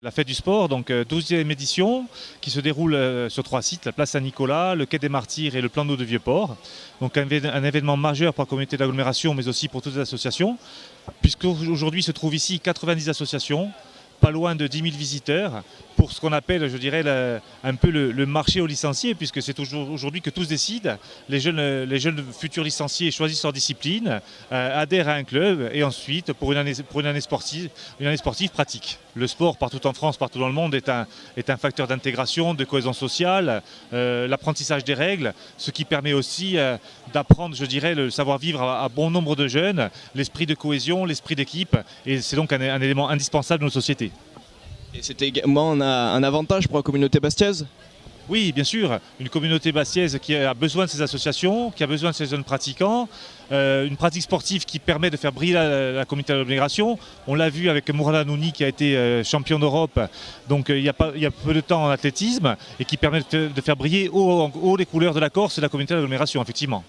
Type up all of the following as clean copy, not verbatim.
La fête du sport, donc 12e édition, qui se déroule sur 3 sites, la place Saint-Nicolas, le quai des Martyrs et le plan d'eau de Vieux-Port. Donc un événement majeur pour la communauté d'agglomération, mais aussi pour toutes les associations, puisqu'aujourd'hui se trouvent ici 90 associations, pas loin de 10 000 visiteurs, pour ce qu'on appelle, je dirais, un peu le marché aux licenciés, puisque c'est aujourd'hui que tous décident. Les jeunes futurs licenciés choisissent leur discipline, adhèrent à un club, et ensuite, pour une année sportive pratique. Le sport, partout en France, partout dans le monde, est un facteur d'intégration, de cohésion sociale, l'apprentissage des règles, ce qui permet aussi d'apprendre, je dirais, le savoir-vivre à bon nombre de jeunes, l'esprit de cohésion, l'esprit d'équipe, et c'est donc un élément indispensable de nos sociétés. Et c'était également un avantage pour la communauté bastiaise ? Oui, bien sûr, une communauté bastiaise qui a besoin de ces associations, qui a besoin de ces jeunes pratiquants, une pratique sportive qui permet de faire briller la communauté d'agglomération. On l'a vu avec Mourad Hanouni qui a été champion d'Europe donc, il y a peu de temps en athlétisme et qui permet de faire briller haut les couleurs de la Corse et de la communauté d'agglomération, effectivement.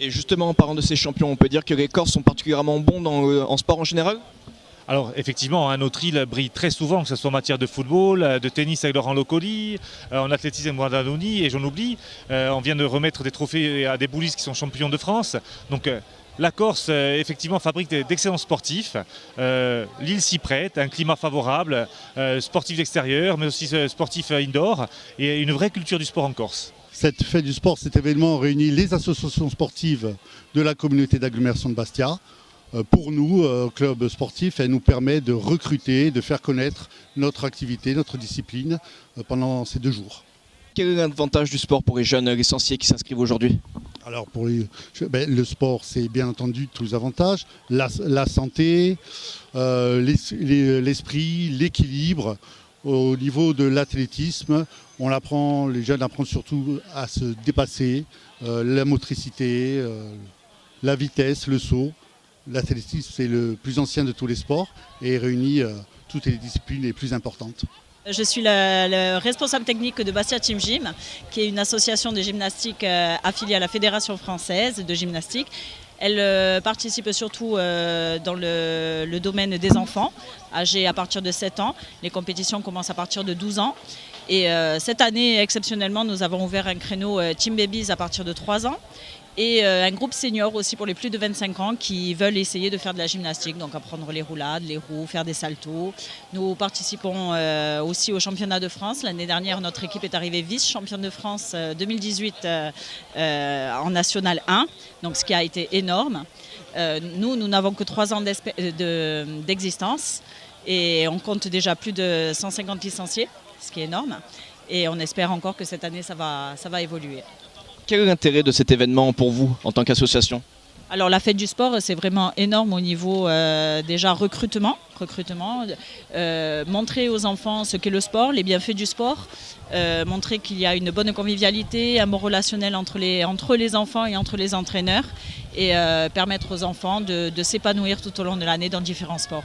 Et justement, en parlant de ces champions, on peut dire que les Corses sont particulièrement bons en sport en général ? Alors effectivement, notre île brille très souvent, que ce soit en matière de football, de tennis avec Laurent Locoli, en athlétisme avec Mourad Hanouni, et j'en oublie. On vient de remettre des trophées à des boulistes qui sont champions de France. Donc la Corse, effectivement, fabrique d'excellents sportifs. L'île s'y prête, un climat favorable, sportif d'extérieur, mais aussi sportif indoor, et une vraie culture du sport en Corse. Cette fête du sport, cet événement réunit les associations sportives de la communauté d'agglomération de Bastia. Pour nous, club sportif, elle nous permet de recruter, de faire connaître notre activité, notre discipline pendant ces 2 jours. Quel est l'avantage du sport pour les jeunes licenciés qui s'inscrivent aujourd'hui ? Alors le sport, c'est bien entendu tous les avantages, la santé, l'esprit, l'équilibre. Au niveau de l'athlétisme, les jeunes apprennent surtout à se dépasser, la motricité, la vitesse, le saut. L'athlétisme, c'est le plus ancien de tous les sports et réunit toutes les disciplines les plus importantes. Je suis le responsable technique de Bastia Team Gym, qui est une association de gymnastique affiliée à la Fédération française de gymnastique. Elle participe surtout dans le domaine des enfants, âgés à partir de 7 ans. Les compétitions commencent à partir de 12 ans. Et cette année, exceptionnellement, nous avons ouvert un créneau Team Babies à partir de 3 ans. Et un groupe senior aussi pour les plus de 25 ans qui veulent essayer de faire de la gymnastique, donc apprendre les roulades, les roues, faire des saltos. Nous participons aussi au championnat de France. L'année dernière, notre équipe est arrivée vice-championne de France 2018 en National 1, donc ce qui a été énorme. Nous n'avons que 3 ans d'existence et on compte déjà plus de 150 licenciés, ce qui est énorme. Et on espère encore que cette année, ça va évoluer. Quel est l'intérêt de cet événement pour vous en tant qu'association ? Alors la fête du sport, c'est vraiment énorme au niveau déjà recrutement, montrer aux enfants ce qu'est le sport, les bienfaits du sport, montrer qu'il y a une bonne convivialité, un bon relationnel entre les enfants et entre les entraîneurs et permettre aux enfants de s'épanouir tout au long de l'année dans différents sports.